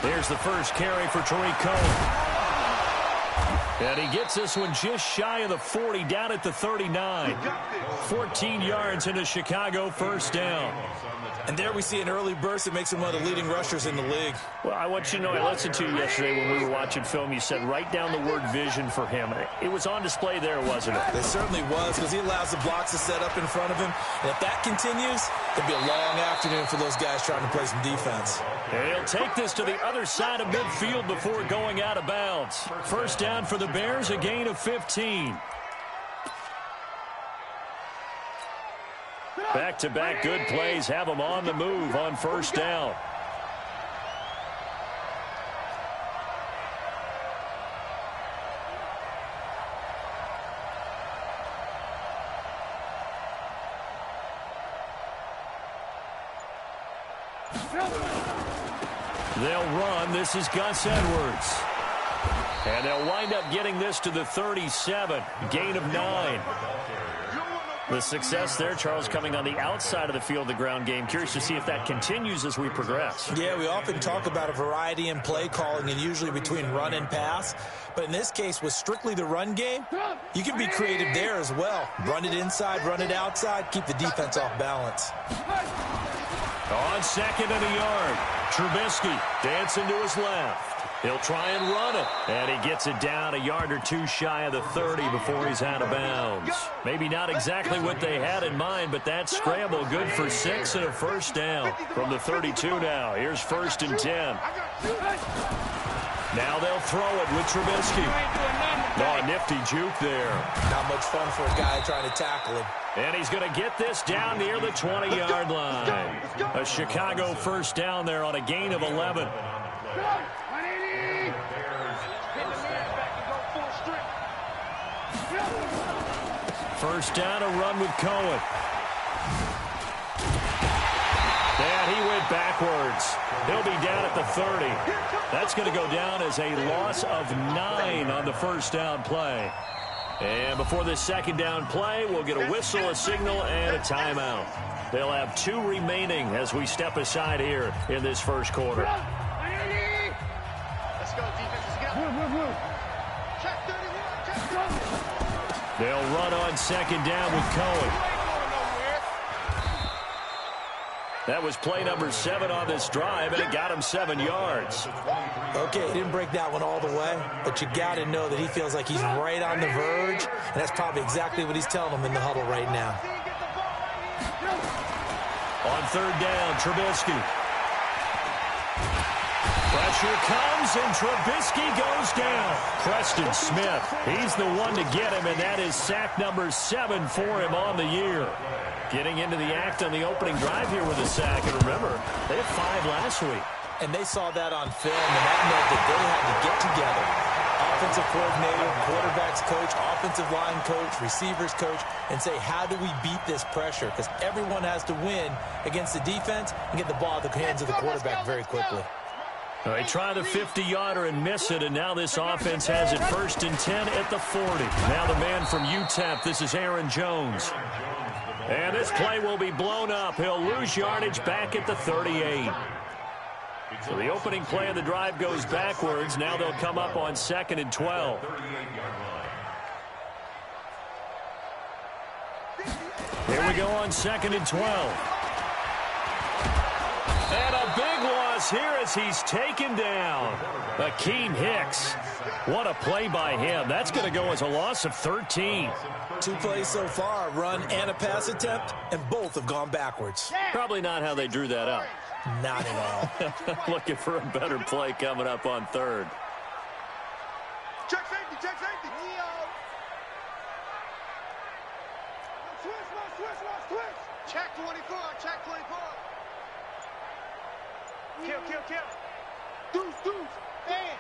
Here's the first carry for Tariq Cohen. And he gets this one just shy of the 40, down at the 39. 14 yards into Chicago, first down. And there we see an early burst that makes him one of the leading rushers in the league. Well, I want you to know, I listened to you yesterday when we were watching film. You said write down the word vision for him. It was on display there, wasn't it? It certainly was, because he allows the blocks to set up in front of him. And if that continues, it'll be a long afternoon for those guys trying to play some defense. And he'll take this to the other side of midfield before going out of bounds. First down for the Bears, a gain of 15. Back-to-back good plays have them on the move on first down. They'll run. This is Gus Edwards. And they'll wind up getting this to the 37. Gain of 9. The success there, Charles, coming on the outside of the field, the ground game. Curious to see if that continues as we progress. Yeah, we often talk about a variety in play calling and usually between run and pass. But in this case, with strictly the run game, you can be creative there as well. Run it inside, run it outside, keep the defense off balance. On second and a yard, Trubisky dancing to his left. He'll try and run it, and he gets it down a yard or two shy of the 30 before he's out of bounds. Maybe not exactly what they had in mind, but that scramble good for 6 and a first down from the 32 now. Here's 1st and 10. Now they'll throw it with Trubisky. Oh, nifty juke there. Not much fun for a guy trying to tackle him. And he's going to get this down near the 20-yard line. A Chicago first down there on a gain of 11. First down, a run with Cohen. And he went backwards. He'll be down at the 30. That's going to go down as a loss of 9 on the first down play. And before this second down play, we'll get a whistle, a signal, and a timeout. They'll have 2 remaining as we step aside here in this first quarter. Let's go, defense. Together. Check 31. Check 31. They'll run on second down with Cohen. That was play number 7 on this drive, and it got him 7 yards. Okay, he didn't break that one all the way, but you got to know that he feels like he's right on the verge, and that's probably exactly what he's telling them in the huddle right now. On third down, Trubisky. Pressure comes, and Trubisky goes down. Preston Smith, he's the one to get him, and that is sack number 7 for him on the year. Getting into the act on the opening drive here with a sack. And remember, they had 5 last week. And they saw that on film, and that meant that they had to get together. Offensive coordinator, quarterbacks coach, offensive line coach, receivers coach, and say, how do we beat this pressure? Because everyone has to win against the defense and get the ball at the hands of the quarterback very quickly. They try the 50-yarder and miss it, and now this offense has it 1st and 10 at the 40. Now the man from UTEP, this is Aaron Jones. And this play will be blown up. He'll lose yardage back at the 38. So the opening play of the drive goes backwards. Now they'll come up on 2nd and 12. Here we go on 2nd and 12. And a big loss here as he's taken down. Akeem Hicks. What a play by him. That's going to go as a loss of 13. 2 plays so far, a run and a pass attempt, and both have gone backwards. Probably not how they drew that up. Not at all. Looking for a better play coming up on 3rd. Check safety, check safety. Switch. Check 24, check 24. Kill. Deuce. Stand.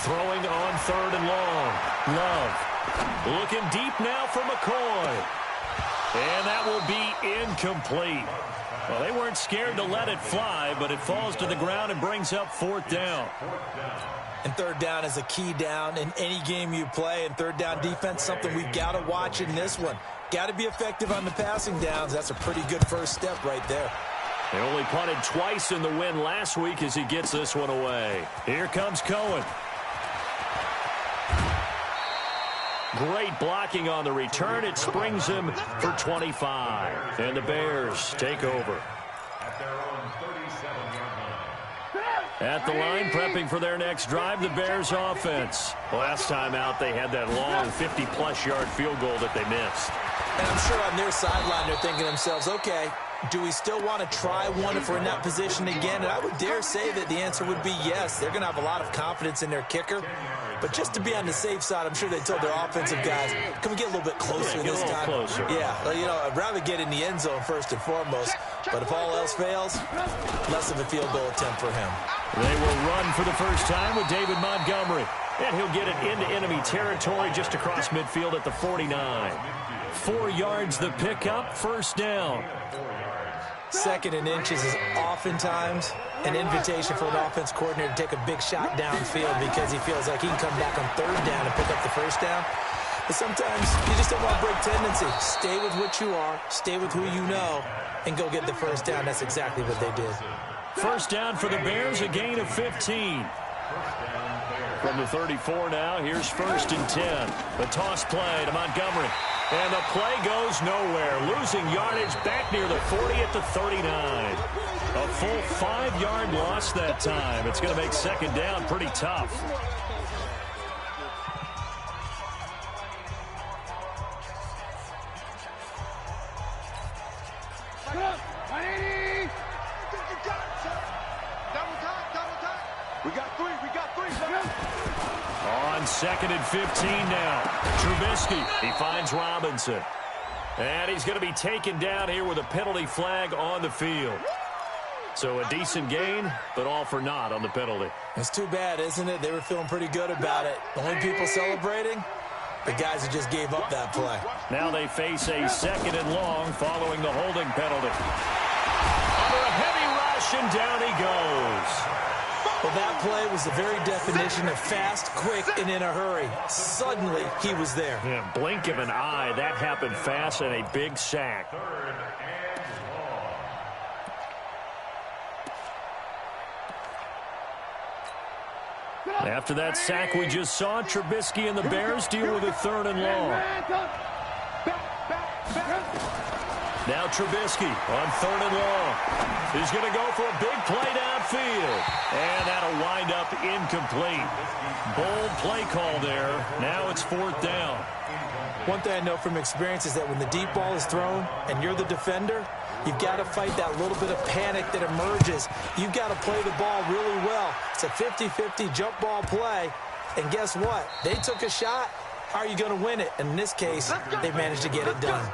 Throwing on 3rd and long. Love. Looking deep now for McCoy. And that will be incomplete. Well, they weren't scared to let it fly, but it falls to the ground and brings up 4th down. And 3rd down is a key down in any game you play, and 3rd down defense, something we've got to watch in this one. Got to be effective on the passing downs. That's a pretty good first step right there. They only punted twice in the win last week as he gets this one away. Here comes Cohen. Great blocking on the return. It springs him for 25. And the Bears take over. At the line, prepping for their next drive, the Bears offense. Last time out, they had that long 50-plus yard field goal that they missed. And I'm sure on their sideline, they're thinking to themselves, okay, do we still want to try one if we're in that position again? And I would dare say that the answer would be yes. They're going to have a lot of confidence in their kicker. But just to be on the safe side, I'm sure they told their offensive guys, can we get a little bit closer this time? Closer. Yeah, well, you know, I'd rather get in the end zone first and foremost. But if all else fails, less of a field goal attempt for him. They will run for the first time with David Montgomery. And he'll get it into enemy territory just across midfield at the 49. 4 yards the pickup, first down. 2nd and inches is oftentimes an invitation for an offense coordinator to take a big shot downfield because he feels like he can come back on 3rd down and pick up the first down. But sometimes you just don't want to break tendency. Stay with what you are, stay with who you know, and go get the first down. That's exactly what they did. First down for the Bears, a gain of 15. From the 34 now, here's 1st and 10. The toss play to Montgomery. And the play goes nowhere. Losing yardage back near the 40 at the 39. A full 5-yard loss that time. It's going to make 2nd down pretty tough. On 2nd and 15 now. Trubisky, he finds Robinson. And he's going to be taken down here with a penalty flag on the field. So a decent gain, but all for naught on the penalty. It's too bad, isn't it? They were feeling pretty good about it. The only people celebrating, the guys who just gave up that play. Now they face a 2nd and long following the holding penalty. Under a heavy rush, and down he goes. Well, that play was the very definition of fast, quick, and in a hurry. Suddenly, he was there. Yeah, blink of an eye. That happened fast and a big sack. After that sack we just saw, Trubisky and the Bears deal with a 3rd and long. Now Trubisky on 3rd and long. He's going to go for a big play downfield. And that'll wind up incomplete. Bold play call there. Now it's 4th down. One thing I know from experience is that when the deep ball is thrown and you're the defender, you've got to fight that little bit of panic that emerges. You've got to play the ball really well. It's a 50-50 jump ball play. And guess what? They took a shot. How are you going to win it? And in this case, they managed to get it done.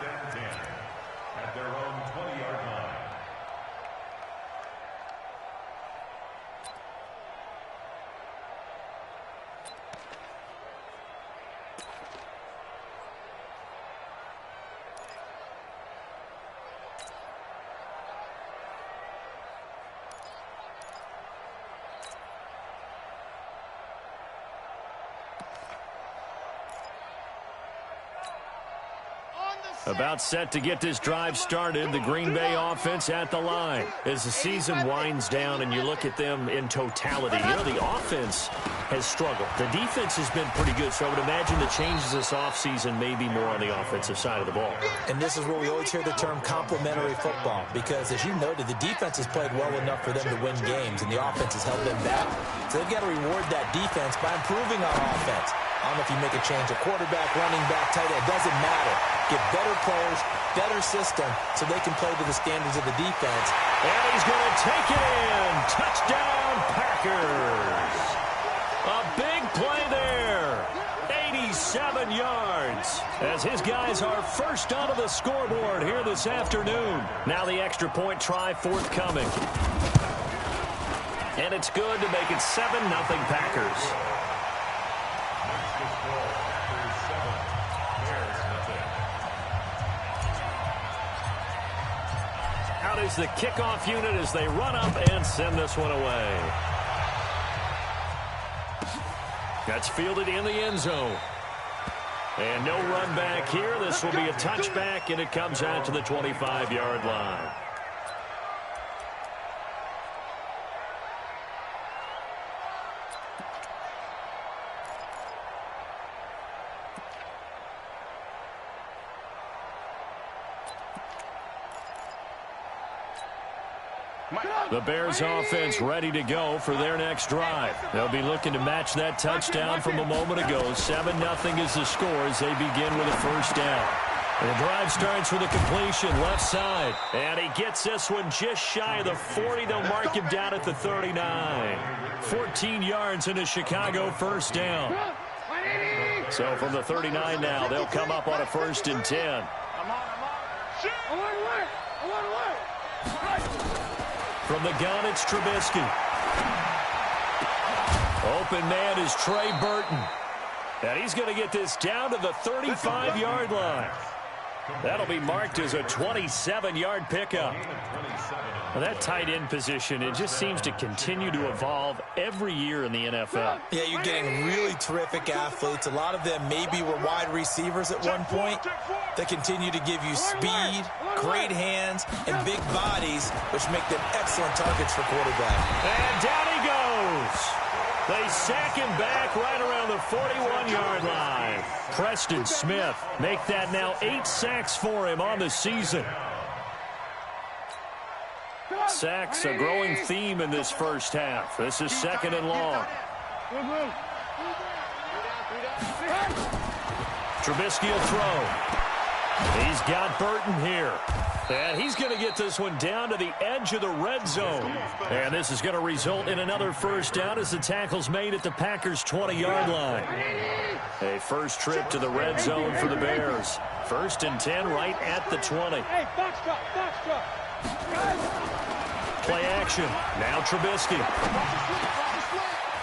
About set to get this drive started, the Green Bay offense at the line. As the season winds down and you look at them in totality, you know, the offense has struggled. The defense has been pretty good, so I would imagine the changes this offseason may be more on the offensive side of the ball. And this is where we always hear the term complementary football, because as you noted, the defense has played well enough for them to win games, and the offense has held them back. So they've got to reward that defense by improving on offense. I don't know if you make a change at quarterback, running back, tight end. It doesn't matter. Get better players, better system, so they can play to the standards of the defense. And he's going to take it in. Touchdown, Packers. A big play there. 87 yards. As his guys are first onto the scoreboard here this afternoon. Now the extra point try forthcoming. And it's good to make it 7-0 Packers. Out is the kickoff unit as they run up and send this one away. That's fielded in the end zone. And no run back here. This will be a touchback, and it comes out to the 25-yard line. The Bears offense ready to go for their next drive. They'll be looking to match that touchdown from a moment ago. 7-0 is the score as they begin with a first down. And the drive starts with a completion left side. And he gets this one just shy of the 40. They'll mark him down at the 39. 14 yards in a Chicago first down. So from the 39 now, they'll come up on a 1st and 10. From the gun, it's Trubisky. Open man is Trey Burton. And he's going to get this down to the 35-yard line. That'll be marked as a 27-yard pickup. Well, that tight end position, it just seems to continue to evolve every year in the NFL. Yeah, you're getting really terrific athletes. A lot of them maybe were wide receivers at one point. They continue to give you speed, great hands, and big bodies, which make them excellent targets for quarterbacks. And down he goes. They sack him back right around the 41-yard line. Preston Smith make that now 8 sacks for him on the season. Sacks a growing theme in this first half. This is 2nd and long. Trubisky will throw. He's got Burton here. And he's going to get this one down to the edge of the red zone. And this is going to result in another first down as the tackle's made at the Packers' 20-yard line. A first trip to the red zone for the Bears. 1st and 10 right at the 20. Play action. Now Trubisky.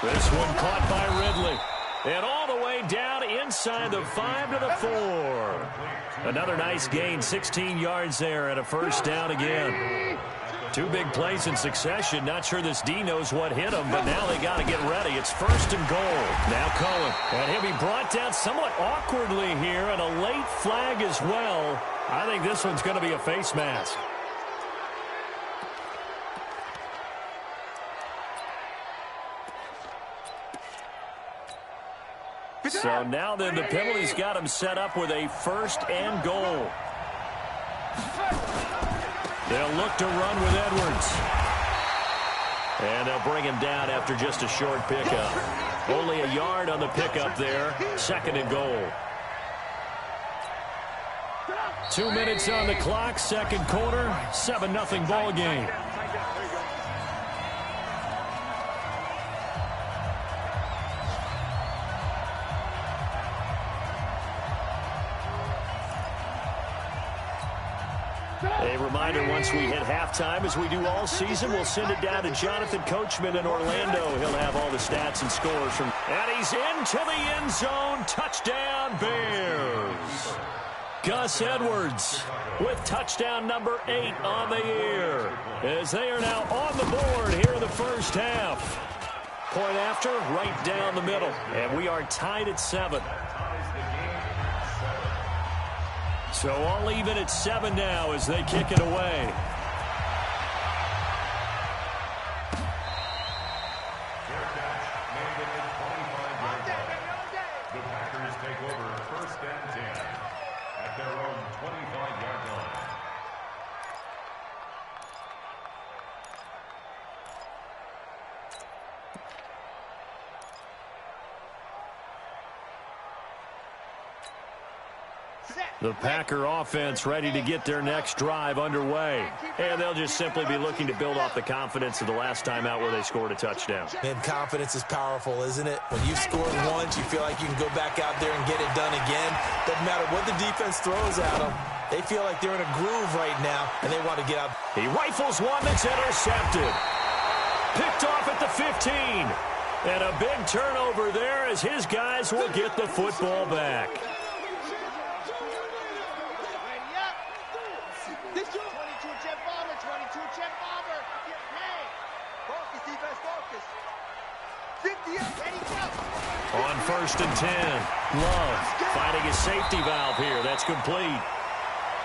This one caught by Ridley. And all the way down inside the 5 to the 4. Another nice gain, 16 yards there, and a first down again. 2 big plays in succession. Not sure this D knows what hit him, but now they got to get ready. It's 1st and goal. Now Cohen. And he'll be brought down somewhat awkwardly here, and a late flag as well. I think this one's going to be a face mask. So now then the penalty's got him set up with a 1st and goal. They'll look to run with Edwards. And they'll bring him down after just a short pickup. Only a yard on the pickup there. 2nd and goal. 2 minutes on the clock, 2nd quarter. 7-0 ball game. A reminder, once we hit halftime, as we do all season, we'll send it down to Jonathan Coachman in Orlando. He'll have all the stats and scores from... And he's into the end zone. Touchdown, Bears. Gus Edwards with touchdown number 8 on the year, as they are now on the board here in the first half. Point after, right down the middle. And we are tied at 7. So all even at 7 now as they kick it away. The Packers take over 1st and 10 at their own 25-yard line. The Packer offense ready to get their next drive underway. And they'll just simply be looking to build off the confidence of the last time out where they scored a touchdown. And confidence is powerful, isn't it? When you've scored once, you feel like you can go back out there and get it done again. Doesn't matter what the defense throws at them. They feel like they're in a groove right now, and they want to get out. He rifles one that's intercepted. Picked off at the 15. And a big turnover there as his guys will get the football back. On 1st and 10, Love finding his safety valve here. That's complete.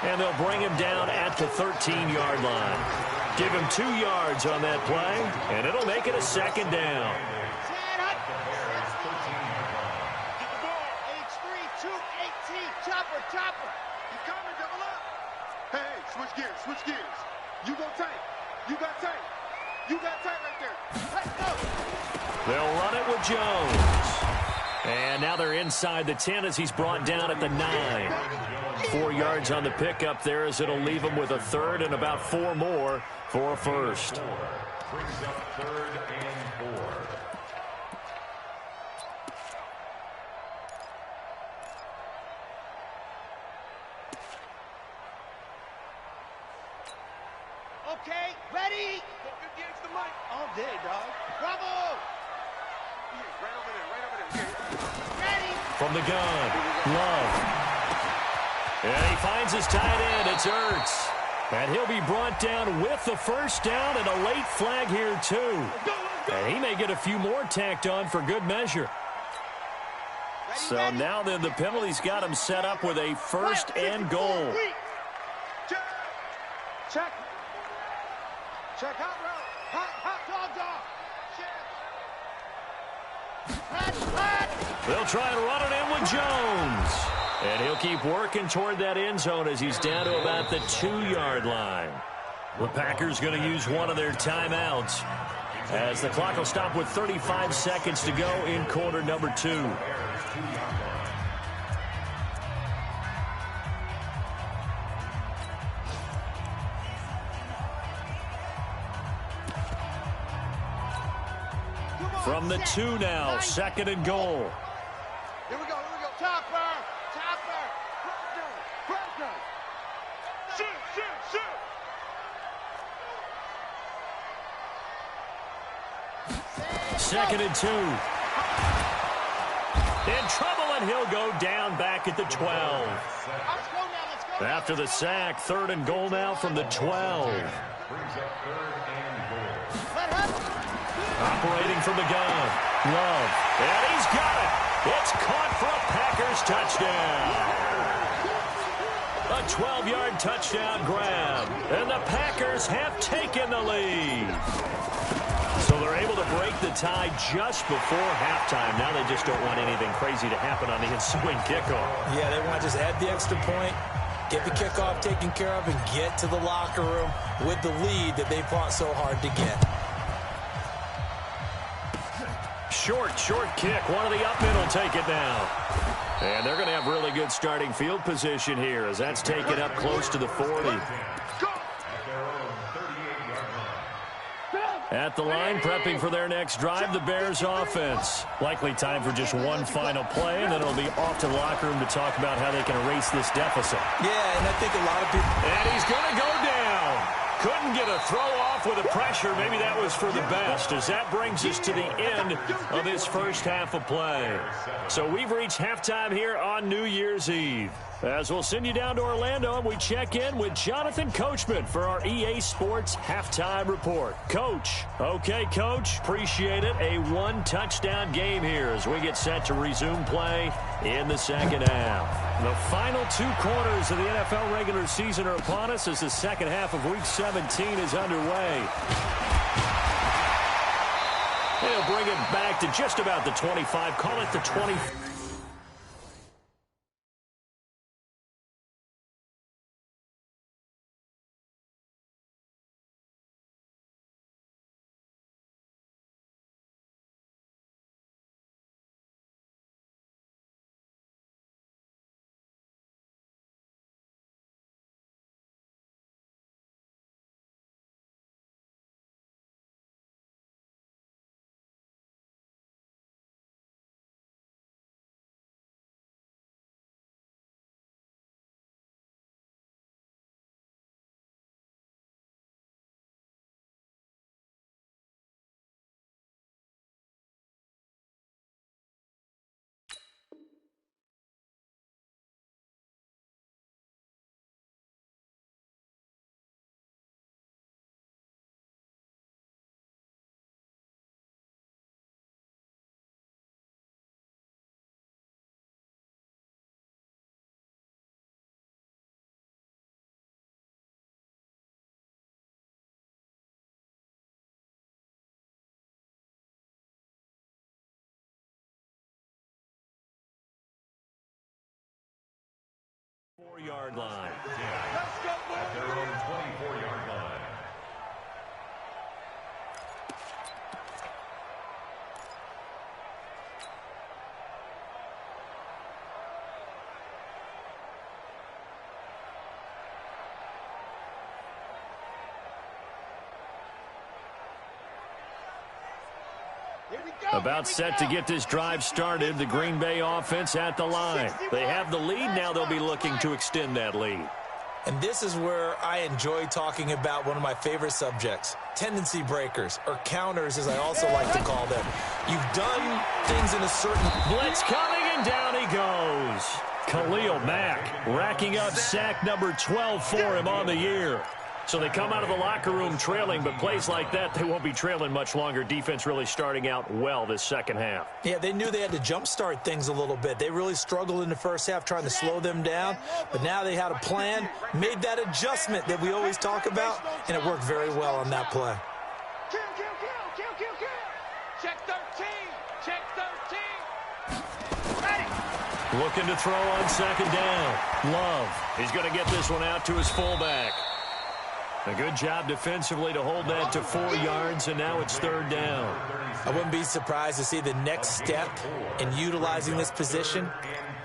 And they'll bring him down at the 13-yard line. Give him 2 yards on that play, and it'll make it a 2nd down. Chopper. You coming, double up. Hey, switch gears. You go tight. You got tight. You got tight right there. Let's go. They'll run it with Jones. And now they're inside the 10 as he's brought down at the 9. 4 yards on the pickup there as it'll leave him with a 3rd and about 4 more for a 1st. Brings up 3rd and 4. Okay, ready? Go against the mic. All day, dog. Bravo! Right over there. Ready? From the gun, Love. And he finds his tight end. It's Ertz. And he'll be brought down with the 1st down and a late flag here, too. And he may get a few more tacked on for good measure. So now then the penalty's got him set up with a 1st and goal. Check. Check hot route. Hot dog. They'll try and run it in with Jones. And he'll keep working toward that end zone as he's down to about the 2-yard line. The Packers going to use one of their timeouts as the clock will stop with 35 seconds to go in quarter number 2. From the 2 now, 2nd and goal. Here we go. Chopper. Pressure. Shoot. 2nd and 2. In trouble, and he'll go down back at the 12. After the sack, 3rd and goal now from the 12. Brings up 3rd and goal. Operating from the gun, Love. And he's got it. It's caught for a Packers touchdown. A 12-yard touchdown grab. And the Packers have taken the lead. So they're able to break the tie just before halftime. Now they just don't want anything crazy to happen on the ensuing kickoff. Yeah, they want to just add the extra point, get the kickoff taken care of, and get to the locker room with the lead that they fought so hard to get. Short kick. One of the up men will take it down. And they're going to have really good starting field position here as that's taken up close to the 40. At the line, prepping for their next drive, the Bears offense. Likely time for just one final play, and then it'll be off to the locker room to talk about how they can erase this deficit. Yeah, and I think a lot of people... And he's going to go down. Couldn't get a throw off with the pressure. Maybe that was for the best, as that brings us to the end of this first half of play. So we've reached halftime here on New Year's Eve. As we'll send you down to Orlando, and we check in with Jonathan Coachman for our EA Sports Halftime Report. Coach. Okay, Coach. Appreciate it. A 1-touchdown game here as we get set to resume play in the second half. The final 2 quarters of the NFL regular season are upon us as the second half of Week 17 is underway. They'll bring it back to just about the 25. Call it the 20. 24-yard line. At their own 24-yard line. About set to get this drive started, the Green Bay offense at the line. They have the lead. Now they'll be looking to extend that lead. And this is where I enjoy talking about one of my favorite subjects, tendency breakers, or counters, as I also like to call them. You've done things in a certain... Blitz coming, and down he goes. Khalil Mack racking up sack number 12 for him on the year. So they come out of the locker room trailing, but plays like that, they won't be trailing much longer. Defense really starting out well this second half. Yeah, they knew they had to jumpstart things a little bit. They really struggled in the first half trying to slow them down, but now they had a plan, made that adjustment that we always talk about, and it worked very well on that play. Kill. Check 13. Check 13. Ready. Looking to throw on second down. Love. He's going to get this one out to his fullback. A good job defensively to hold that to 4 yards, and now it's third down. I wouldn't be surprised to see the next step in utilizing this position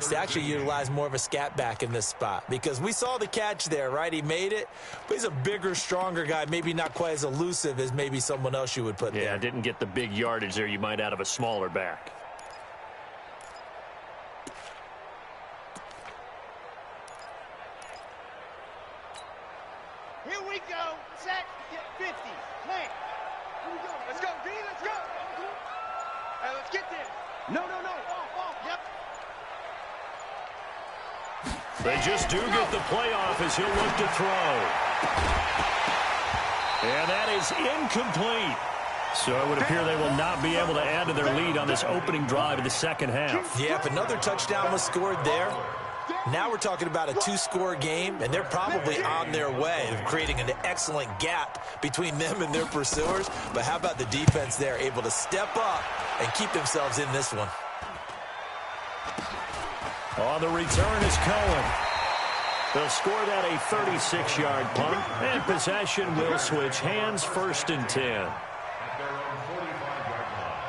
is to actually utilize more of a scat back in this spot, because we saw the catch there, right? He made it, but he's a bigger, stronger guy, maybe not quite as elusive as maybe someone else you would put there. Yeah, didn't get the big yardage there you might out of a smaller back. Here we go. Set. Get 50. Play. Here we go. Let's go, D. Let's go. Hey, let's get this. No. Off. Yep. They just do get the playoff as he'll look to throw. And that is incomplete. So it would appear they will not be able to add to their lead on this opening drive of the second half. Yeah, if another touchdown was scored there, now we're talking about a 2-score game, and they're probably on their way of creating an excellent gap between them and their pursuers. But how about the defense there, able to step up and keep themselves in this one? On the return is Cohen. They'll score that a 36-yard punt, and possession will switch hands, 1st and 10. At their own 45-yard line.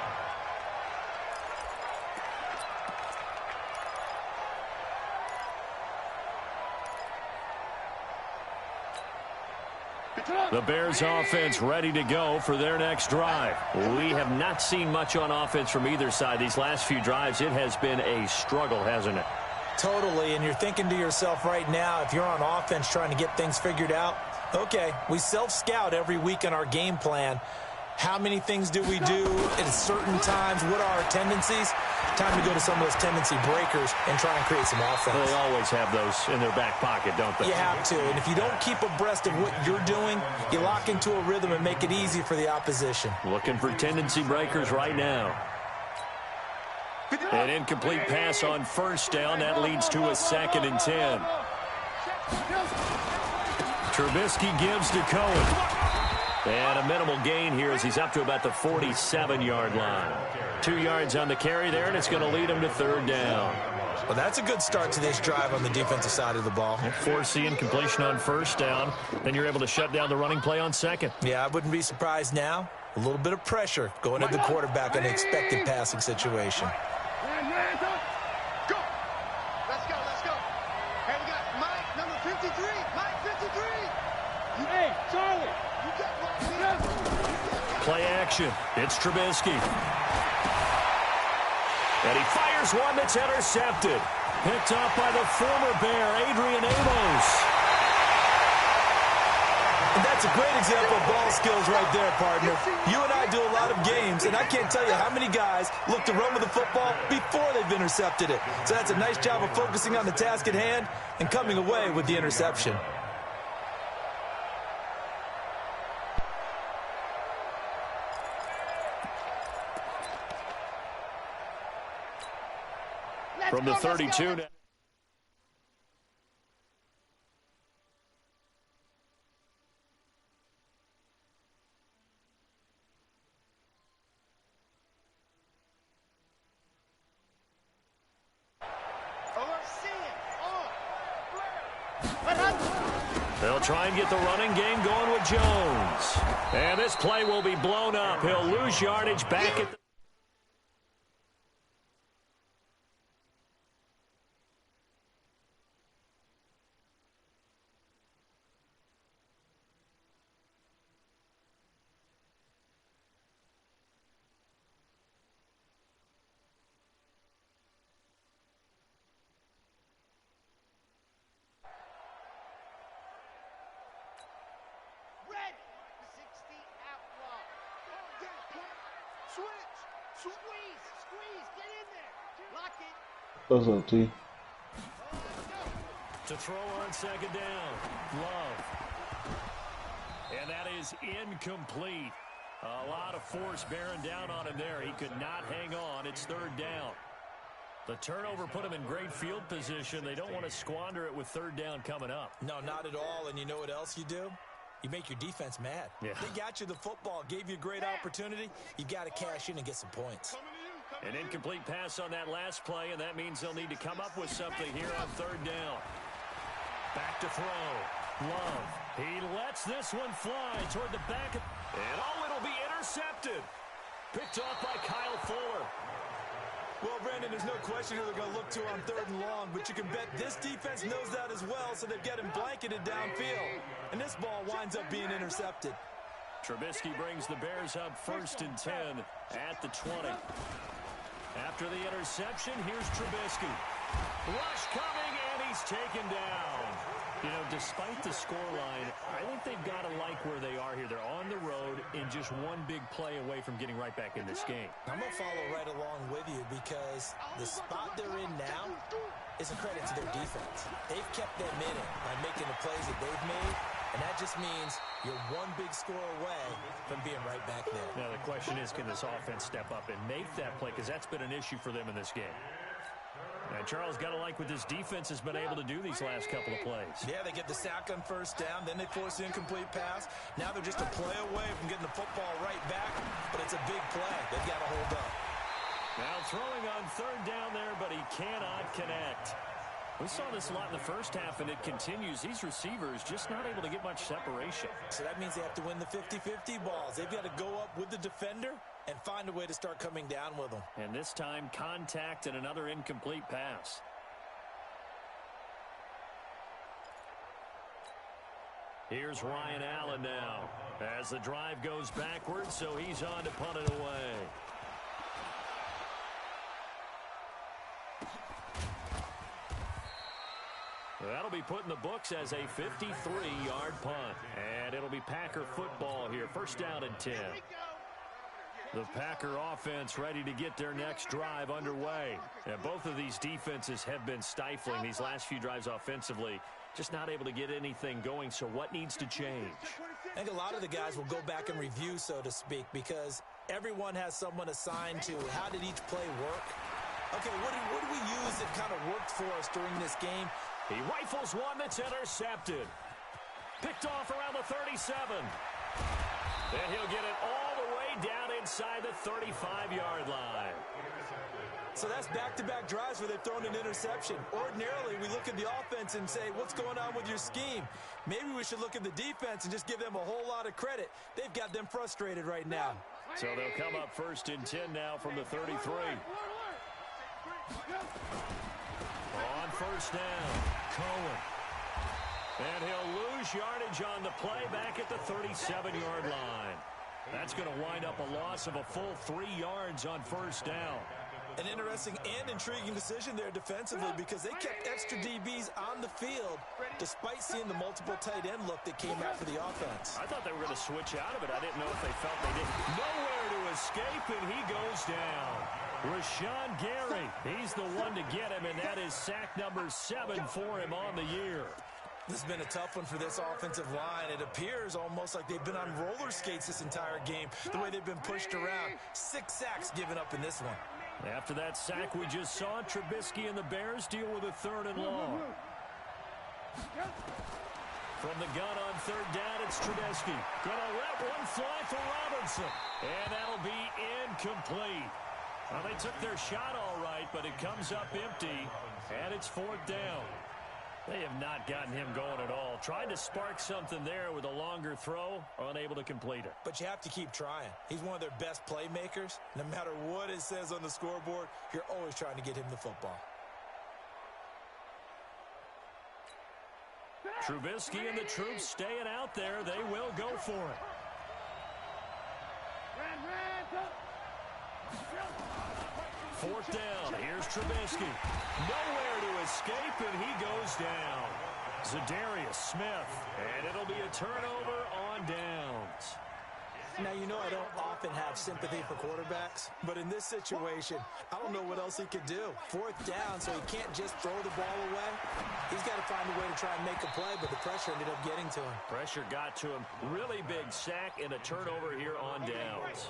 The Bears offense ready to go for their next drive. We have not seen much on offense from either side. These last few drives, it has been a struggle, hasn't it? Totally, and you're thinking to yourself right now, if you're on offense trying to get things figured out, okay, we self-scout every week in our game plan. How many things do we do at certain times? What are our tendencies? Time to go to some of those tendency breakers and try and create some offense. They always have those in their back pocket, don't they? You have to, and if you don't keep abreast of what you're doing, you lock into a rhythm and make it easy for the opposition. Looking for tendency breakers right now. An incomplete pass on 1st down. That leads to a 2nd and 10. Trubisky gives to Cohen. And a minimal gain here as he's up to about the 47-yard line. 2 yards on the carry there, and it's going to lead him to 3rd down. Well, that's a good start to this drive on the defensive side of the ball. Force the incompletion on 1st down. Then you're able to shut down the running play on 2nd. Yeah, I wouldn't be surprised now. A little bit of pressure going at the quarterback in an expected passing situation. Go. Let's go. Hey, we got Mike, number 53. Mike, 53. Hey, Charlie. You got Play action. It's Trubisky. And he fires one that's intercepted. Picked up by the former Bear, Adrian Amos. And that's a great example of ball skills right there, partner. You and I do a lot of games, and I can't tell you how many guys look to run with the football before they've intercepted it. So that's a nice job of focusing on the task at hand and coming away with the interception. From the 32 now. They'll try and get the running game going with Jones. And this play will be blown up. He'll lose yardage back at the... What's up, T? To throw on second down. Love. And that is incomplete. A lot of force bearing down on him there. He could not hang on. It's third down. The turnover put him in great field position. They don't want to squander it with third down coming up. No, not at all. And you know what else you do? You make your defense mad. Yeah. They got you the football, gave you a great opportunity. You got to cash in and get some points. An incomplete pass on that last play, and that means they'll need to come up with something here on third down. Back to throw. Love. He lets this one fly toward the back. And it'll be intercepted. Picked off by Kyle Fuller. Well, Brandon, there's no question who they're going to look to on third and long, but you can bet this defense knows that as well, so they've got him blanketed downfield. And this ball winds up being intercepted. Trubisky brings the Bears up 1st and 10 at the 20. After the interception, here's Trubisky. Rush coming, and he's taken down. You know, despite the scoreline, I think they've got to like where they are here. They're on the road and just one big play away from getting right back in this game. I'm going to follow right along with you because the spot they're in now is a credit to their defense. They've kept them in it by making the plays that they've made, and that just means you're one big score away from being right back there. Now, the question is, can this offense step up and make that play? Because that's been an issue for them in this game. And Charles, got to like what this defense has been able to do these last couple of plays. Yeah, they get the sack on first down, then they force the incomplete pass. Now they're just a play away from getting the football right back, but it's a big play. They've got to hold up. Now throwing on third down there, but he cannot connect. We saw this a lot in the first half, and it continues. These receivers just not able to get much separation. So that means they have to win the 50-50 balls. They've got to go up with the defender and find a way to start coming down with them. And this time, contact and another incomplete pass. Here's Ryan Allen now as the drive goes backwards, so he's on to punt it away. That'll be put in the books as a 53-yard punt. And it'll be Packer football here. 1st down and 10. The Packer offense ready to get their next drive underway. And both of these defenses have been stifling these last few drives offensively. Just not able to get anything going, so what needs to change? I think a lot of the guys will go back and review, so to speak, because everyone has someone assigned to how did each play work. Okay, what do we use that kind of worked for us during this game? He rifles one that's intercepted. Picked off around the 37. And he'll get it all the way down inside the 35-yard line. So that's back-to-back drives where they've thrown an interception. Ordinarily, we look at the offense and say, what's going on with your scheme? Maybe we should look at the defense and just give them a whole lot of credit. They've got them frustrated right now. So they'll come up 1st and 10 now from the 33. On 1st down, Cohen. And he'll lose yardage on the play back at the 37-yard line. That's going to wind up a loss of a full 3 yards on 1st down. An interesting and intriguing decision there defensively because they kept extra DBs on the field despite seeing the multiple tight end look that came out for the offense. I thought they were going to switch out of it. I didn't know if they felt they did. Nowhere to escape, and he goes down. Rashawn Gary, he's the one to get him, and that is sack number 7 for him on the year. This has been a tough one for this offensive line. It appears almost like they've been on roller skates this entire game, the way they've been pushed around. 6 sacks given up in this one. After that sack we just saw, Trubisky and the Bears deal with a 3rd and long. From the gun on 3rd down, it's Trubisky. Gonna let one fly for Robinson. And that'll be incomplete. Well, they took their shot all right, but it comes up empty, and it's 4th down. They have not gotten him going at all. Tried to spark something there with a longer throw, unable to complete it. But you have to keep trying. He's one of their best playmakers. No matter what it says on the scoreboard, you're always trying to get him the football. Trubisky and the troops staying out there. They will go for it. Fourth down. Here's Trubisky. Nowhere to escape, and he goes down. Zadarius Smith. And it'll be a turnover on downs. Now, you know I don't often have sympathy for quarterbacks, but in this situation, I don't know what else he could do. Fourth down, so he can't just throw the ball away. He's got to find a way to try and make a play, but the pressure ended up getting to him. Pressure got to him. Really big sack and a turnover here on downs.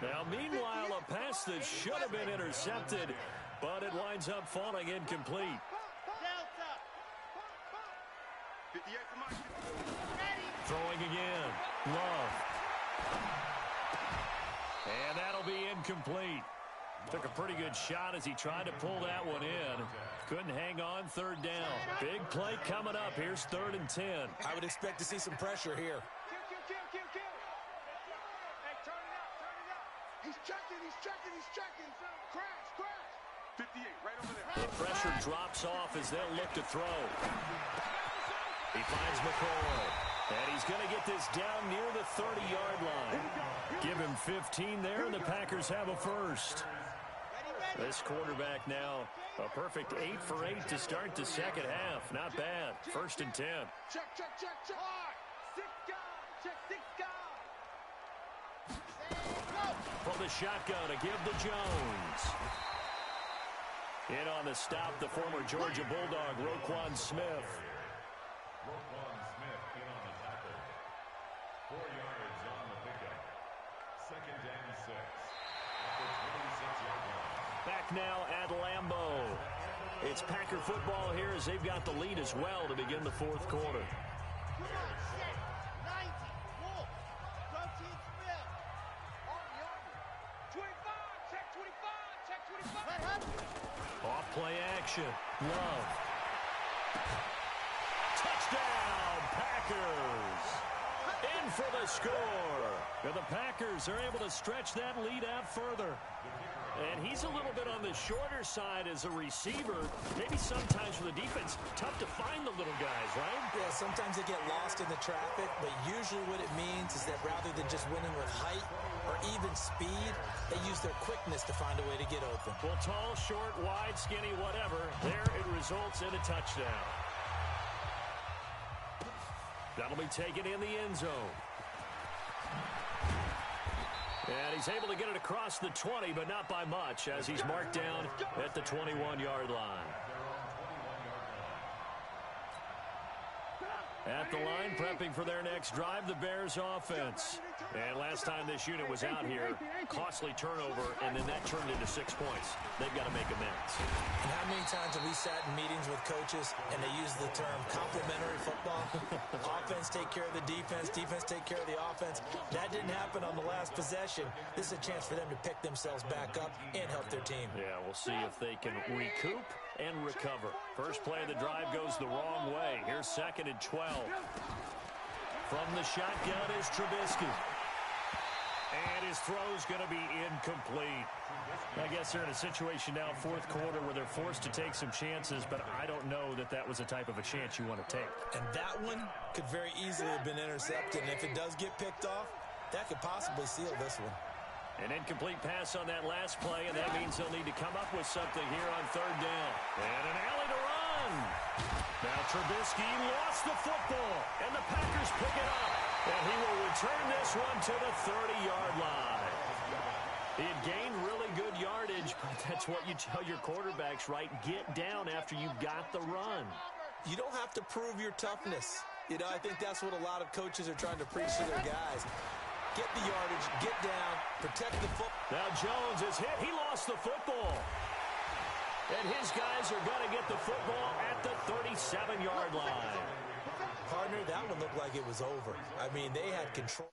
Now, meanwhile, a pass that should have been intercepted, but it winds up falling incomplete. Throwing again. Love. And that'll be incomplete. Took a pretty good shot as he tried to pull that one in. Couldn't hang on. Third down. Big play coming up. Here's 3rd and 10. I would expect to see some pressure here. He's checking. Crash. 58, right over there. The pressure drops off as they'll look to throw. He finds McCoy. And he's going to get this down near the 30-yard line. Give him 15 there, and the Packers have a first. This quarterback now, a perfect 8 for 8 to start the second half. Not bad. 1st and 10. Check. 6 guys. From the shotgun to give to Jones. In on the stop, the former Georgia Bulldog, Roquan Smith. Roquan Smith in on the tackle. 4 yards on the pickup. 2nd and 6. At the 26-yard line. Back now at Lambeau. It's Packer football here as they've got the lead as well to begin the 4th quarter. Come on, set. 90. Wolf. Rotate Smith. 25. Check 25. Off play action. Love. Touchdown, Packers. In for the score. And the Packers are able to stretch that lead out further. And he's a little bit on the shorter side as a receiver. Maybe sometimes for the defense, tough to find the little guys, right? Yeah, sometimes they get lost in the traffic, but usually what it means is that rather than just winning with height or even speed, they use their quickness to find a way to get open. Well, tall, short, wide, skinny, whatever, there it results in a touchdown. That'll be taken in the end zone. And he's able to get it across the 20, but not by much, as he's marked down at the 21-yard line. At the line, prepping for their next drive, the Bears offense. And last time this unit was out here, costly turnover, and then that turned into 6 points. They've got to make amends. And how many times have we sat in meetings with coaches and they use the term complementary football? Offense take care of the defense, defense take care of the offense. That didn't happen on the last possession. This is a chance for them to pick themselves back up and help their team. Yeah, we'll see if they can recoup and recover. First play of the drive goes the wrong way. Here's 2nd and 12. From the shotgun is Trubisky. And his throw's going to be incomplete. I guess they're in a situation now, 4th quarter, where they're forced to take some chances, but I don't know that that was the type of a chance you want to take. And that one could very easily have been intercepted. And if it does get picked off, that could possibly seal this one. An incomplete pass on that last play, and that means they'll need to come up with something here on 3rd down. And an alley to run. Now Trubisky lost the football, and the Packers pick it up. And he will return this one to the 30-yard line. He had gained really good yardage, but that's what you tell your quarterbacks, right? Get down after you've got the run. You don't have to prove your toughness. You know, I think that's what a lot of coaches are trying to preach to their guys. Get the yardage, get down, protect the football. Now Jones is hit. He lost the football. And his guys are going to get the football at the 37-yard line. Partner, that one looked like it was over. I mean, they had control.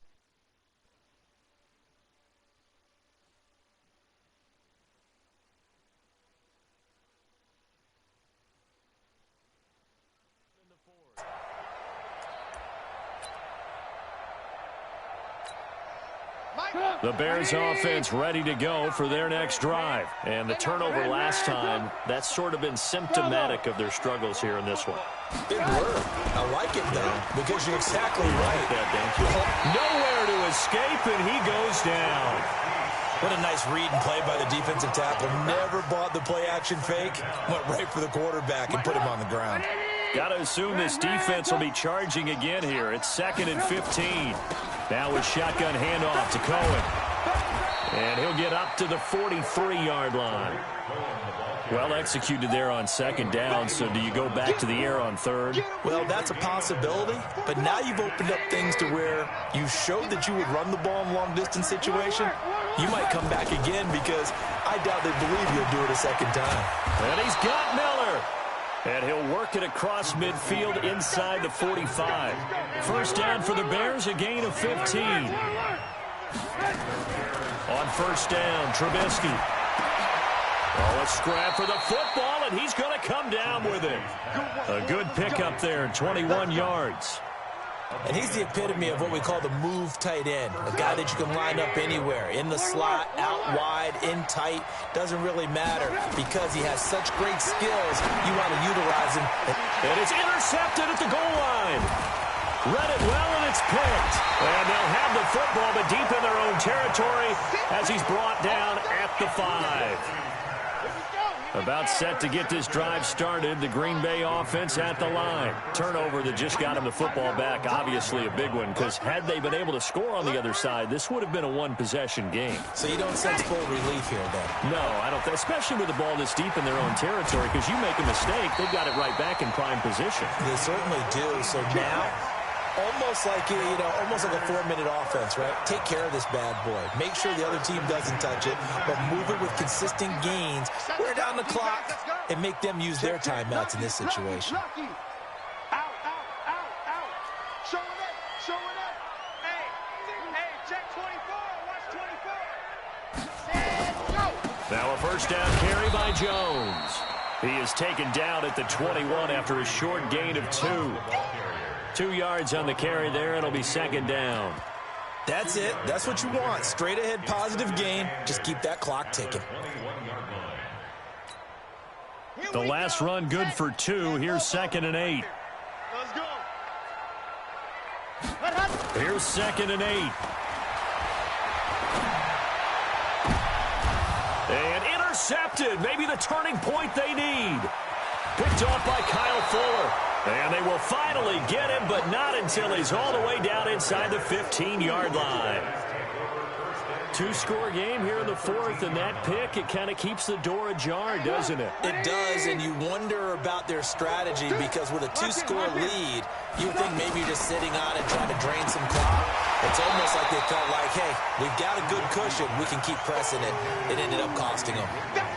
The Bears offense ready to go for their next drive. And the turnover last time, that's sort of been symptomatic of their struggles here in this one. Big word. I like it, though, because you're exactly right. Nowhere to escape, and he goes down. What a nice read and play by the defensive tackle. Never bought the play-action fake. Went right for the quarterback and put him on the ground. Got to assume this defense will be charging again here. It's 2nd and 15. Now with shotgun handoff to Cohen. And he'll get up to the 43-yard line. Well executed there on 2nd down, so do you go back to the air on 3rd? Well, that's a possibility, but now you've opened up things to where you showed that you would run the ball in long-distance situation. You might come back again because I doubt they believe you'll do it a 2nd time. And he's got Miller. And he'll work it across midfield inside the 45. First down for the Bears, a gain of 15. On first down, Trubisky. Oh, a scrap for the football, and he's going to come down with it. A good pickup there, 21 yards. And he's the epitome of what we call the move tight end, a guy that you can line up anywhere, in the slot, out wide, in tight, doesn't really matter because he has such great skills, you want to utilize him. And it's intercepted at the goal line. Read it well, and it's picked. And they'll have the football, but deep in their own territory as he's brought down at the 5. About set to get this drive started. The Green Bay offense at the line. Turnover that just got him the football back. Obviously a big one, because had they been able to score on the other side, this would have been a one-possession game. So you don't sense full relief here, then? No, I don't. Especially with the ball this deep in their own territory, because you make a mistake, they've got it right back in prime position. They certainly do. So now, almost like a 4-minute offense, right? Take care of this bad boy. Make sure the other team doesn't touch it, but move it with consistent gains. Wear down the clock and make them use their timeouts in this situation. Out. Show it up. Hey, check 24. Watch 24. And go. Now a first down carry by Jones. He is taken down at the 21 after a short gain of 2. 2 yards on the carry there. It'll be 2nd down. That's it. That's what you want. Straight ahead, positive gain. Just keep that clock ticking. The last run good for 2. Here's 2nd and 8. Let's go. Here's 2nd and 8. And intercepted. Maybe the turning point they need. Picked off by Kyle Fuller. And they will finally get him, but not until he's all the way down inside the 15-yard line. 2-score game here in the 4th, and that pick, it kind of keeps the door ajar, doesn't it? It does, and you wonder about their strategy because with a 2-score lead, you would think maybe you're just sitting on it trying to drain some clock. It's almost like they felt like, hey, we've got a good cushion. We can keep pressing it. It ended up costing them.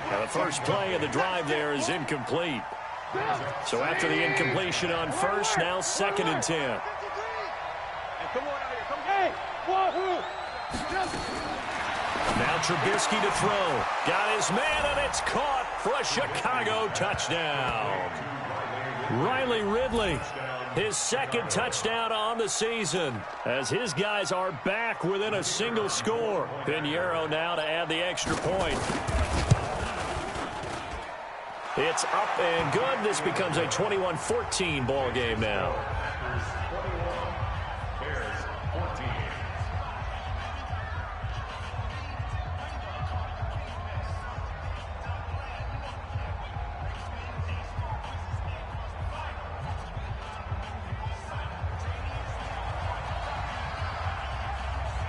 Now the first play of the drive there is incomplete. So after the incompletion on first, now 2nd and 10. Now Trubisky to throw. Got his man, and it's caught for a Chicago touchdown. Riley Ridley, his 2nd touchdown on the season, as his guys are back within a single score. Pinheiro now to add the extra point. It's up and good. This becomes a 21-14 ball game now. Bears 14.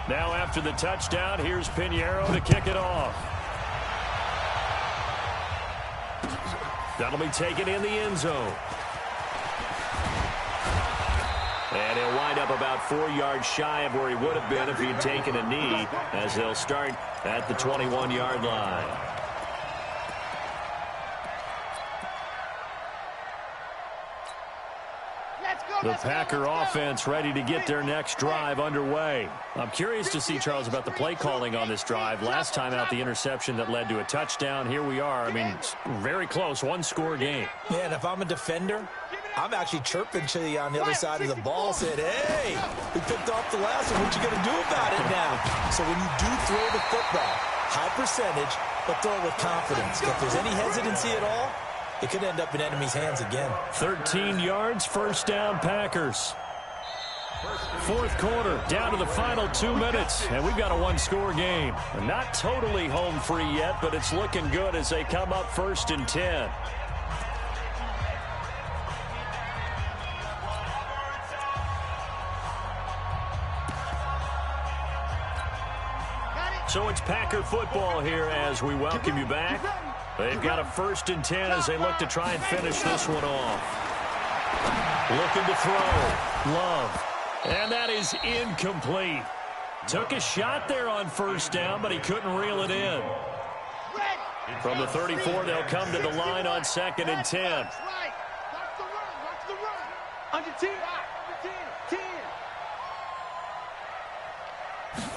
Now after the touchdown, here's Pinheiro to kick it off. That'll be taken in the end zone. And he'll wind up about 4 yards shy of where he would have been if he had taken a knee, as they'll start at the 21-yard line. The Packer offense ready to get their next drive underway. I'm curious to see, Charles, about the play calling on this drive. Last time out, the interception that led to a touchdown. Here we are. I mean, it's very close, 1-score game. Yeah, and if I'm a defender, I'm actually chirping to you on the other side of the ball, said, hey, we picked off the last one. What you going to do about it now? So when you do throw the football, high percentage, but throw it with confidence. If there's any hesitancy at all, it could end up in enemy's hands again. 13 yards, first down, Packers. Fourth quarter, down to the final 2 minutes, and we've got a one-score game. Not totally home free yet, but it's looking good as they come up 1st and 10. So it's Packer football here as we welcome you back. They've got a 1st and 10 as they look to try and finish this one off. Looking to throw. Love. And that is incomplete. Took a shot there on 1st down, but he couldn't reel it in. From the 34, they'll come to the line on 2nd and 10. Watch the run. Watch the run. Under 10. Under 10. 10.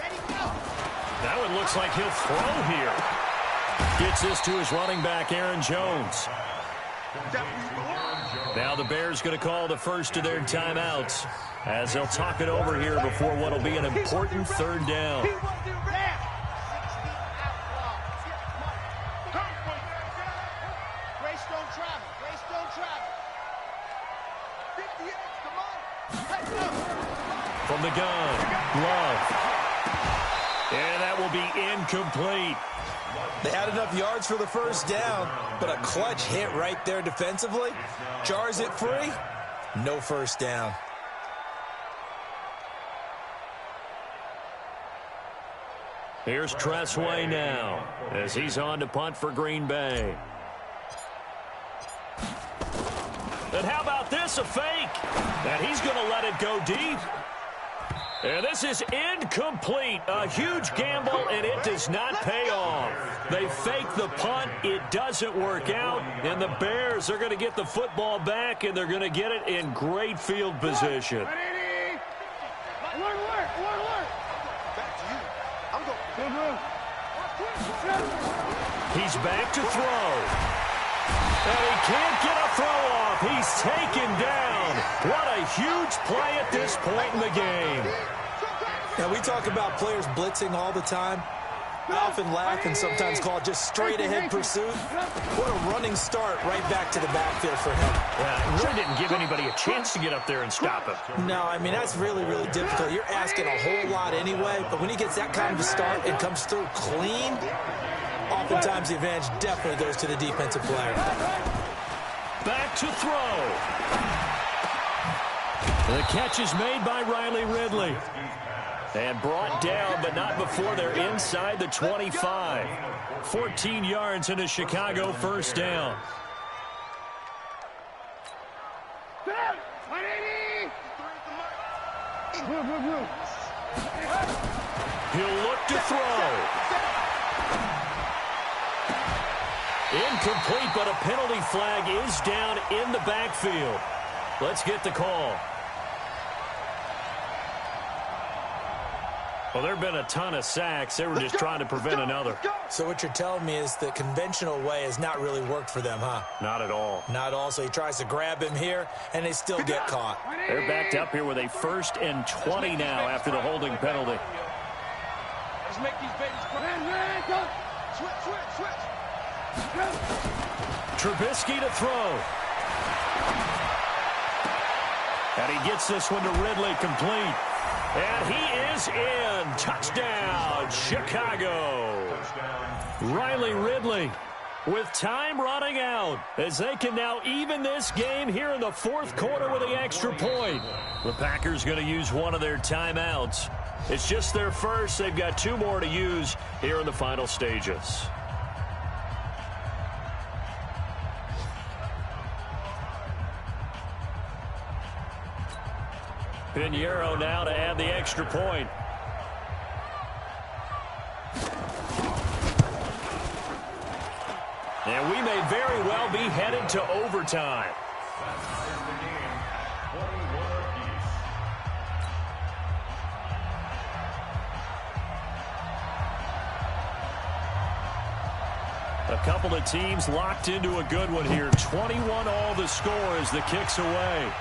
Ready, go. That one looks like he'll throw here. Gets this to his running back, Aaron Jones. Now the Bears going to call the first of their timeouts as they'll talk it over here before what will be an important 3rd down. Greystone travel. Greystone travel. 58, come on. From the gun, Love. And that will be incomplete. They had enough yards for the 1st down, but a clutch hit right there defensively. Jars it free. No 1st down. Here's Tressway now as he's on to punt for Green Bay. And how about this, a fake? And he's going to let it go deep. And this is incomplete. A huge gamble, and it does not pay off. They fake the punt. It doesn't work out. And the Bears are going to get the football back, and they're going to get it in great field position. Back to you. I'm going. He's back to throw. And he can't get a throw off. He's taken down. What a huge play at this point in the game. Now, we talk about players blitzing all the time. I often laugh and sometimes call it just straight-ahead pursuit. What a running start right back to the backfield for him. Yeah, it really didn't give anybody a chance to get up there and stop him. No, I mean, that's really, really difficult. You're asking a whole lot anyway, but when he gets that kind of a start and comes through clean, oftentimes the advantage definitely goes to the defensive player. Back to throw. The catch is made by Riley Ridley. And brought down, but not before they're inside the 25. 14 yards into Chicago, 1st down. He'll look to throw. Incomplete, but a penalty flag is down in the backfield. Let's get the call. Well, there have been a ton of sacks. They were just trying to prevent another. So what you're telling me is the conventional way has not really worked for them, huh? Not at all. Not all. So he tries to grab him here, and they still get caught. They're backed up here with a 1st and 20 now after the holding penalty. Let's make these babies cry. Switch. Trubisky to throw. And he gets this one to Ridley, complete. And he is in. Touchdown, Chicago. Riley Ridley with time running out as they can now even this game here in the 4th quarter with the extra point. The Packers going to use one of their timeouts. It's just their first. They've got 2 more to use here in the final stages. Pinheiro now to add the extra point. And we may very well be headed to overtime. A couple of teams locked into a good one here. 21 all the score as the kick's away.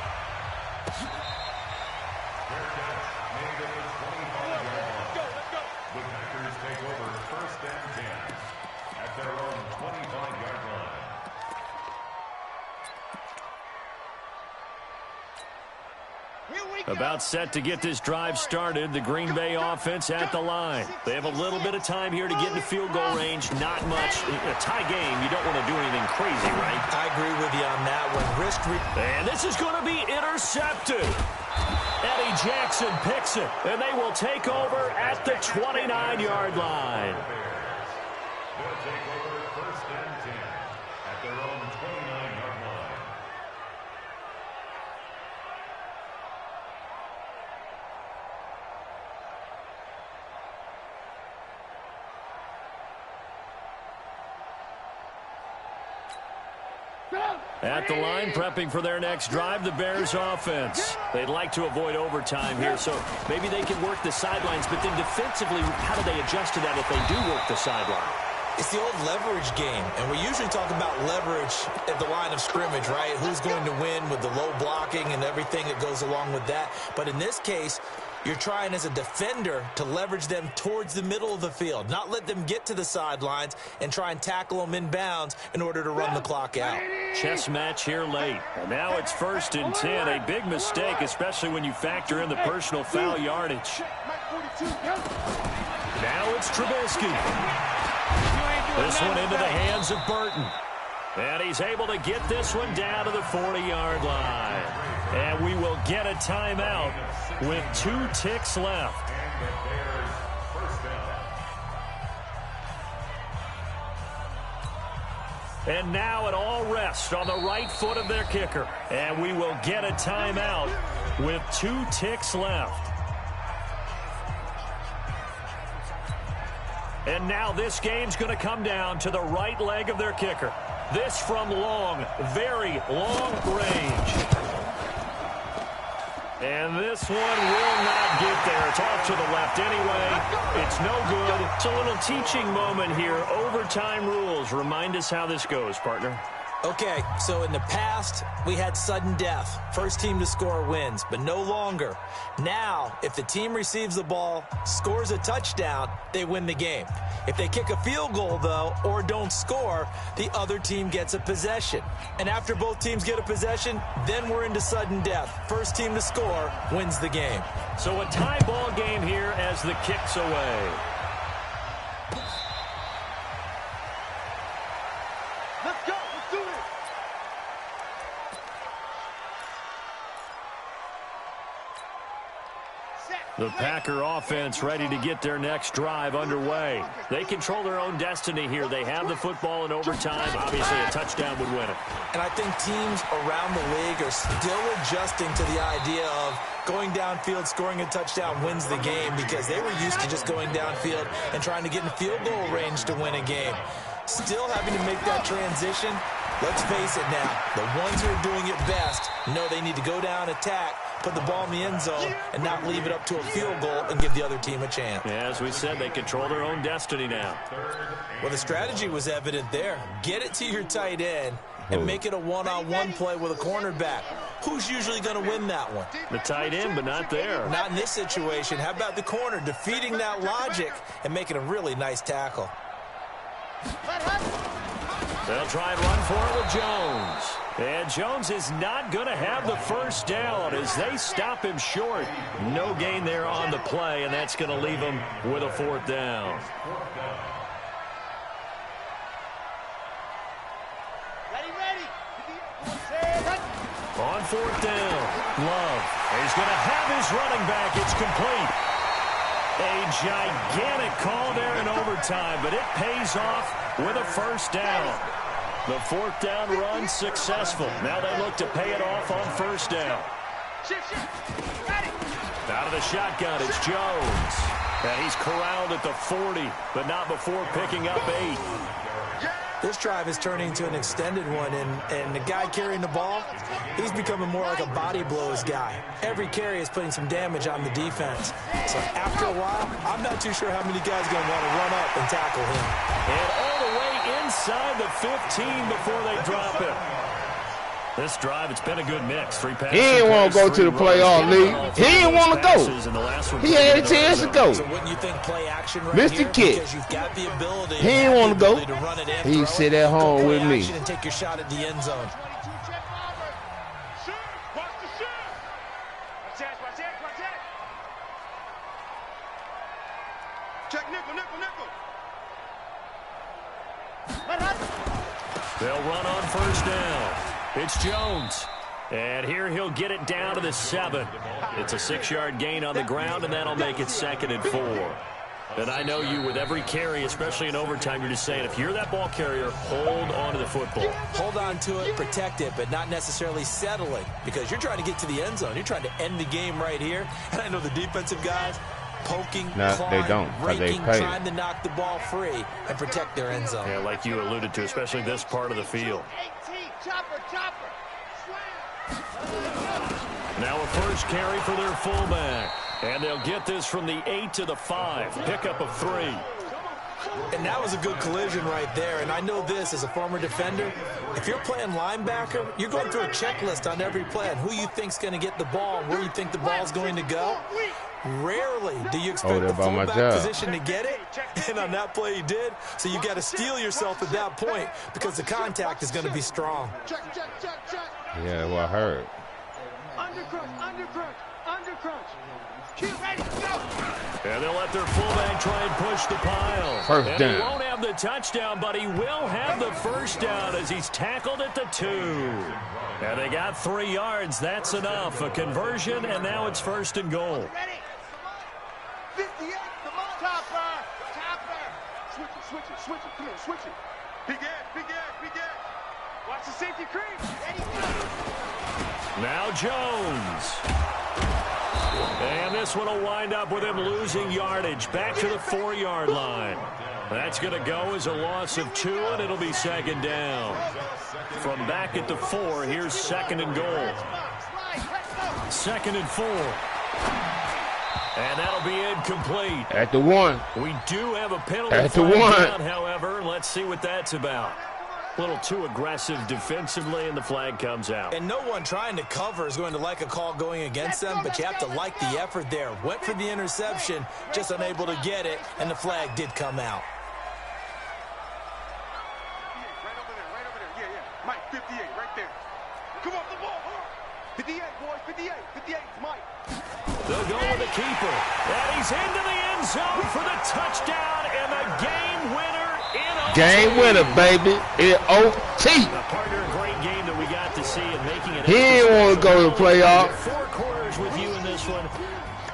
About set to get this drive started. The Green Bay offense at the line. They have a little bit of time here to get into field goal range. Not much. In a tie game, you don't want to do anything crazy, right? I agree with you on that one. And this is going to be intercepted. Eddie Jackson picks it, and they will take over at the 29-yard line. They'll take over first and 10 at their own 29-yard line. At the line, prepping for their next drive, the Bears offense. They'd like to avoid overtime here, so maybe they can work the sidelines, but then defensively, how do they adjust to that if they do work the sideline? It's the old leverage game, and we usually talk about leverage at the line of scrimmage, right? Who's going to win with the low blocking and everything that goes along with that. But in this case, you're trying as a defender to leverage them towards the middle of the field, not let them get to the sidelines and try and tackle them in bounds in order to run the clock out. Chess match here late. And now it's 1st and 10. A big mistake, especially when you factor in the personal foul yardage. Now it's Trubisky. This one into the hands of Burton. And he's able to get this one down to the 40-yard line. And we will get a timeout with 2 ticks left. And now it all rests on the right foot of their kicker. And we will get a timeout with 2 ticks left. And now this game's going to come down to the right leg of their kicker. This from long, very long range. And this one will not get there. It's off to the left anyway. It's no good. It's a little teaching moment here. Overtime rules. Remind us how this goes, partner. Okay, so in the past, we had sudden death. First team to score wins, but no longer. Now, if the team receives the ball, scores a touchdown, they win the game. If they kick a field goal, though, or don't score, the other team gets a possession. And after both teams get a possession, then we're into sudden death. First team to score wins the game. So a tie ball game here as the kick's away. Let's go. Let's do it. The Packer offense ready to get their next drive underway. They control their own destiny here. They have the football in overtime. Obviously, a touchdown would win it. And I think teams around the league are still adjusting to the idea of going downfield, scoring a touchdown wins the game, because they were used to just going downfield and trying to get in field goal range to win a game. Still having to make that transition. Let's face it now, the ones who are doing it best know they need to go down, attack, put the ball in the end zone, and not leave it up to a field goal and give the other team a chance. Yeah, as we said, they control their own destiny now. Well, the strategy was evident there. Get it to your tight end and make it a one-on-one play with a cornerback. Who's usually going to win that one? The tight end, but not there. Not in this situation. How about the corner defeating that logic and making a really nice tackle? They'll try and run for it with Jones. And Jones is not going to have the first down as they stop him short. No gain there on the play, and that's going to leave him with a 4th down. Ready. On 4th down, Love. He's going to have his running back. It's complete. A gigantic call there in overtime, but it pays off with a first down. The 4th down run successful. Now they look to pay it off on 1st down. Out of the shotgun, it's Jones. And he's corralled at the 40, but not before picking up 8. This drive is turning into an extended one, and the guy carrying the ball, he's becoming more like a body blows guy. Every carry is putting some damage on the defense. So after a while, I'm not too sure how many guys are going to want to run up and tackle him. And all the way inside the 15 before they drop him. This drive, it's been a good mix. 3 passes. He didn't want to go to the playoff league. He didn't want to go. He had a chance to go. So wouldn't you think play action right Mr. here? Kid. Because you've got the ability. He didn't want to go. To run it and He throw sit it. at home Go with play me. action and take your shot at the end zone. Watch Check nickel, nickel, nickel. They'll run on first down. It's Jones. And here he'll get it down to the 7. It's a 6-yard gain on the ground, and that'll make it 2nd and 4. And I know you, with every carry, especially in overtime, you're just saying, if you're that ball carrier, hold on to the football. Hold on to it, protect it, but not necessarily settling, because you're trying to get to the end zone. You're trying to end the game right here. And I know the defensive guys poking, clawing, they don't, raking, trying to knock the ball free and protect their end zone. Yeah, like you alluded to, especially this part of the field. 18, chopper, chopper. Now a first carry for their fullback. And they'll get this from the 8 to the 5. Pickup of 3. And that was a good collision right there. And I know this as a former defender. If you're playing linebacker, you're going through a checklist on every play on who you think's going to get the ball and where you think the ball's going to go. Rarely do you expect the fullback position to get it. And on that play he did. So you got to steel yourself at that point because the contact is going to be strong. Check, check, check, check. Yeah, well, I heard. Undercrunch, undercrunch, undercrunch. Keep ready, go. And they'll let their fullback try and push the pile. First and down. He won't have the touchdown, but he will have the first down as he's tackled at the 2. And they got 3 yards. That's enough. A conversion, and now it's 1st and goal. Ready. 58, come on. Chopper, chopper. Switch it, switch it, switch it. Come on, switch it. Big edge, big edge, big edge. Watch the safety creep. Ready, go. Now Jones. And this one will wind up with him losing yardage back to the 4-yard line. That's going to go as a loss of 2, and it'll be 2nd down. From back at the 4, here's 2nd and goal. 2nd and 4. And that'll be incomplete. At the 1. We do have a penalty At the flag 1. down, however. Let's see what that's about. A little too aggressive defensively, and the flag comes out. And no one trying to cover is going to like a call going against them, but you have to like the effort there. Went for the interception, just unable to get it, and the flag did come out. Right over there, right over there. Yeah, yeah. Mike, 58, right there. Come off the ball. 58, boys, 58. 58, Mike. They'll go with the keeper. And he's into the end zone for the touchdown and the game winner. Game winner, baby. In OT. A partner, a great game that we got to see and making it. He didn't want to go to the playoff. 4 quarters with you in this one.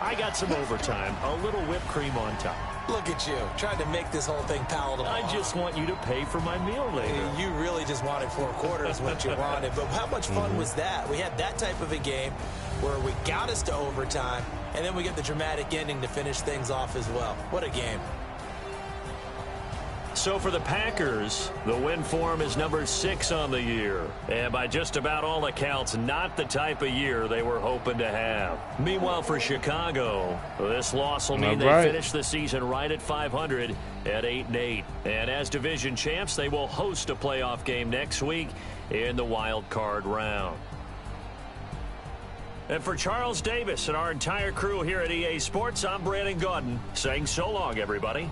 I got some overtime. A little whipped cream on top. Look at you, trying to make this whole thing palatable. I just want you to pay for my meal later. You really just wanted 4 quarters what you wanted. But how much fun was that? We had that type of a game where we got us to overtime, and then we get the dramatic ending to finish things off as well. What a game. So for the Packers, the win form is number 6 on the year. And by just about all accounts, not the type of year they were hoping to have. Meanwhile, for Chicago, this loss will mean they finish the season right at 500 at 8-8. And as division champs, they will host a playoff game next week in the wild card round. And for Charles Davis and our entire crew here at EA Sports, I'm Brandon Gaudin saying so long, everybody.